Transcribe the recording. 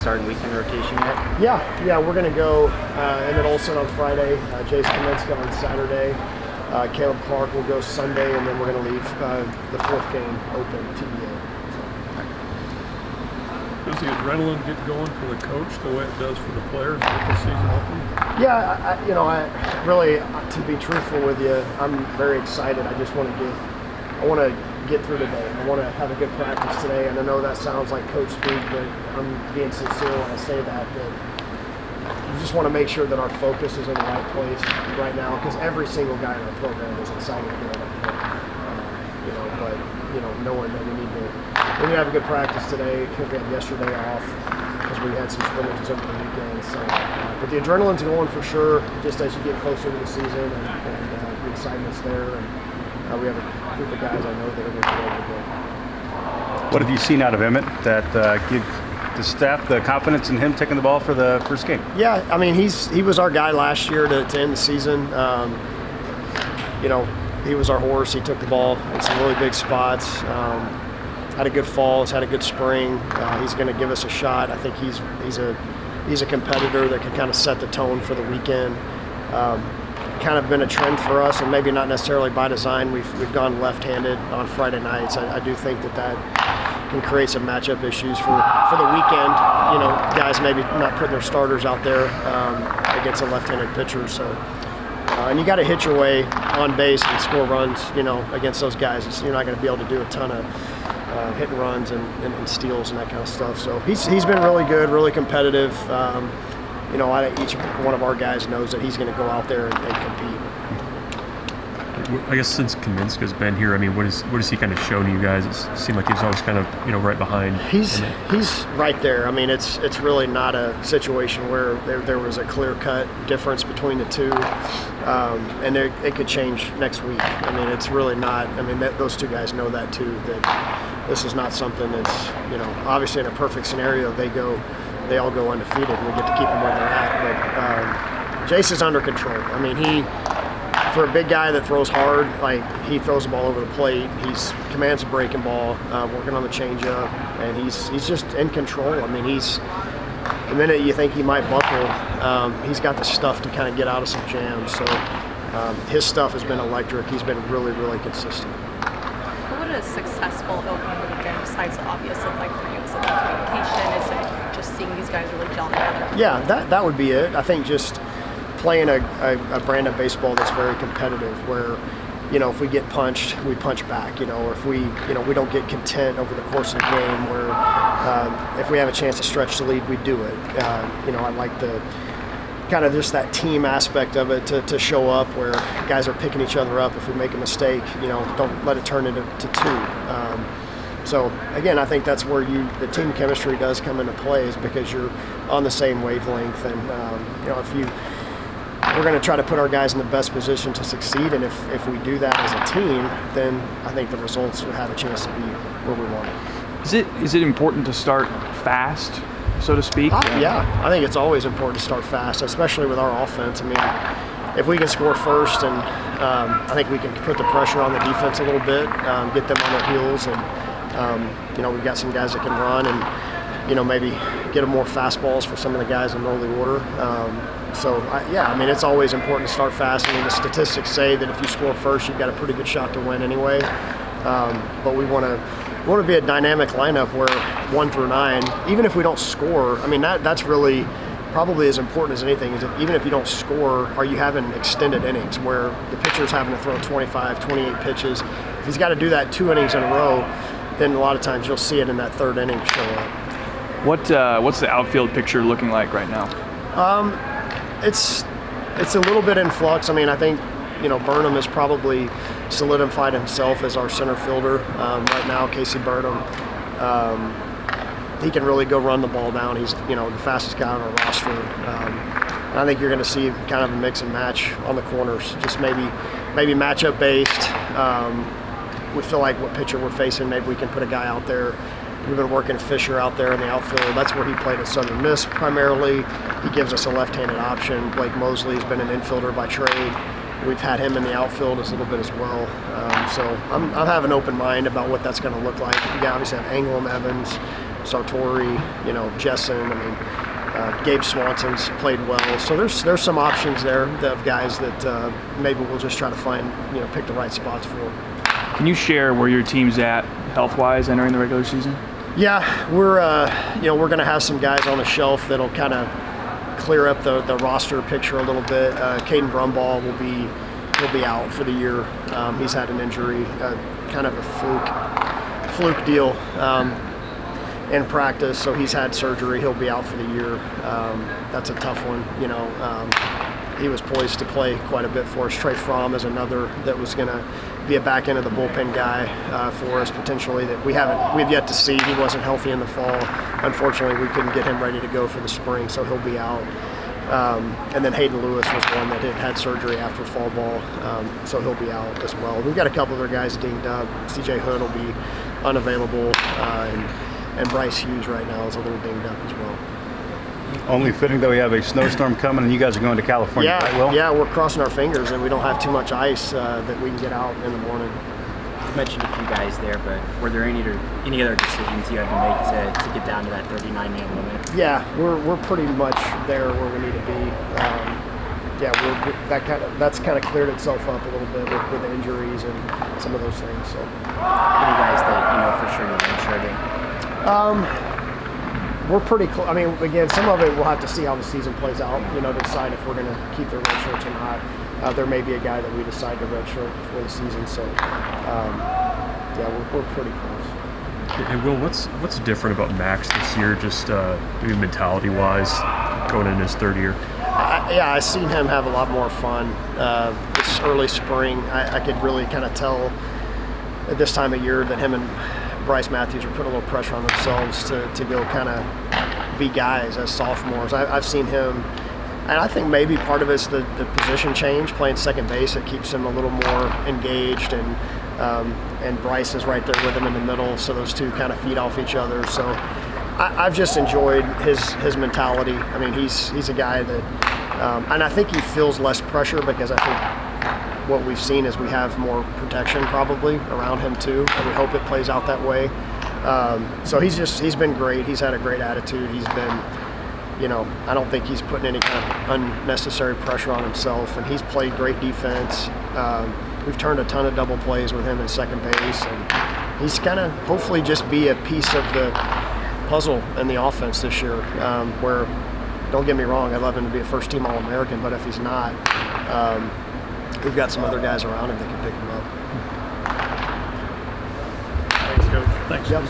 Starting weekend rotation yet? Yeah, we're going to go Emmett Olson on Friday, Jace Kaminska on Saturday, Caleb Clark will go Sunday, and then we're going to leave the fourth game open, TBA. Does the adrenaline get going for the coach the way it does for the players to get the season open? Yeah, I really, to be truthful with you, I'm very excited. I just want to get through today. I want to have a good practice today, and I know that sounds like coach speak, but I'm being sincere when I say that you just want to make sure that our focus is in the right place right now, because every single guy in our program is excited to get on that field. But knowing that we need to have a good practice today, because we had yesterday off, because we had some scrimmages over the weekend. So, but the adrenaline's going for sure, just as you get closer to the season, and the excitement's there. And we have a group of guys I know that are going to be able to go. What have you seen out of Emmett that give the staff the confidence in him taking the ball for the first game? Yeah, I mean, he was our guy last year to end the season. He was our horse. He took the ball in some really big spots. Had a good fall. Has had a good spring. He's going to give us a shot. I think he's a competitor that can kind of set the tone for the weekend. Kind of been a trend for us, and maybe not necessarily by design. We've gone left-handed on Friday nights. I do think that can create some matchup issues for the weekend. Guys maybe not putting their starters out there against a left-handed pitcher. So, and you got to hit your way on base and score runs. Against those guys, you're not going to be able to do a ton of hit and runs and steals and that kind of stuff. So he's been really good, really competitive. Each one of our guys knows that he's going to go out there and compete. I guess since Kaminska's been here, I mean, what has he kind of shown you guys? It seemed like he was always kind of right behind. He's right there. I mean, it's really not a situation where there was a clear-cut difference between the two, and it could change next week. I mean, it's really not. I mean, those two guys know that too. That this is not something that's obviously in a perfect scenario they all go undefeated, and we get to keep them where they're at. But Jace is under control. I mean, for a big guy that throws hard, he throws the ball over the plate. He commands a breaking ball, working on the changeup, and he's just in control. I mean, the minute you think he might buckle, he's got the stuff to kind of get out of some jams. So his stuff has been electric. He's been really, really consistent. What would a successful opening weekend, besides the obvious, look like for you? Is it communication? Is it just seeing these guys really gel together? Yeah, that would be it. I think just playing a brand of baseball that's very competitive, where if we get punched, we punch back. Or if we don't get content over the course of the game, where if we have a chance to stretch the lead, we do it. I like the kind of just that team aspect of it to show up, where guys are picking each other up if we make a mistake. Don't let it turn into two. So again, I think that's where the team chemistry does come into play, is because you're on the same wavelength, and we're going to try to put our guys in the best position to succeed, and if we do that as a team, then I think the results will have a chance to be where we want it. Is it important to start fast, so to speak? Yeah, I think it's always important to start fast, especially with our offense. I mean, if we can score first, and I think we can put the pressure on the defense a little bit, get them on their heels, and we've got some guys that can run, and maybe get them more fastballs for some of the guys in early order. I mean, it's always important to start fast. I mean, the statistics say that if you score first, you've got a pretty good shot to win anyway. But we want to be a dynamic lineup where 1 through 9, even if we don't score, I mean, that's really probably as important as anything, is even if you don't score, are you having extended innings where the pitcher's having to throw 25, 28 pitches. If he's got to do that 2 innings in a row, then a lot of times you'll see it in that 3rd inning show up. What's the outfield picture looking like right now? It's a little bit in flux. I mean, I think Burnham has probably solidified himself as our center fielder right now. Casey Burnham, he can really go run the ball down. He's the fastest guy on our roster. And I think you're going to see kind of a mix and match on the corners, just maybe matchup based. We feel like what pitcher we're facing, maybe we can put a guy out there. We've been working Fisher out there in the outfield. That's where he played at Southern Miss primarily. He gives us a left-handed option. Blake Mosley's been an infielder by trade. We've had him in the outfield a little bit as well. So I'm having an open mind about what that's going to look like. We obviously have Anglem, Evans, Sartori, Jessen. I mean, Gabe Swanson's played well. So there's some options there of guys that maybe we'll just try to find, pick the right spots for. Can you share where your team's at health-wise entering the regular season? Yeah, we're going to have some guys on the shelf that'll kind of clear up the roster picture a little bit. Caden Brumball will be out for the year. He's had an injury, kind of a fluke deal in practice, so he's had surgery. He'll be out for the year. That's a tough one. He was poised to play quite a bit for us. Trey Fromm is another that was going to be a back end of the bullpen guy for us potentially that we've yet to see. He wasn't healthy in the fall. Unfortunately, we couldn't get him ready to go for the spring, so he'll be out. And then Hayden Lewis was one that had surgery after fall ball, so he'll be out as well. We've got a couple other guys dinged up. CJ Hood will be unavailable, and Bryce Hughes right now is a little dinged up as well. Only fitting that we have a snowstorm coming and you guys are going to California, right, Will? Yeah, we're crossing our fingers that we don't have too much ice that we can get out in the morning. You mentioned a few guys there, but were there any other decisions you had to make to get down to that 39-man limit? Yeah, we're pretty much there where we need to be. That's kind of cleared itself up a little bit with the injuries and some of those things. So, any guys that for sure you're insured? We're pretty close. I mean, again, some of it we'll have to see how the season plays out, to decide if we're going to keep the red shirts or not. There may be a guy that we decide to red shirt before the season, so we're pretty close. And Will, what's different about Max this year, just maybe mentality-wise, going in his third year? I've seen him have a lot more fun this early spring. I could really kind of tell at this time of year that him and Bryce Matthews are putting a little pressure on themselves to go kind of be guys as sophomores. I've seen him, and I think maybe part of it's the position change, playing second base. It keeps him a little more engaged, and Bryce is right there with him in the middle, so those two kind of feed off each other. So I've just enjoyed his mentality. I mean, he's a guy that, and I think he feels less pressure because I think what we've seen is we have more protection probably around him too, and we hope it plays out that way. So he's been great. He's had a great attitude. He's been, I don't think he's putting any kind of unnecessary pressure on himself, and he's played great defense. We've turned a ton of double plays with him in second base, and he's kind of hopefully just be a piece of the puzzle in the offense this year, where, don't get me wrong, I'd love him to be a first-team All-American, but if he's not, we've got some other guys around him that can pick him up. Thanks, Coach. Thanks. Yep.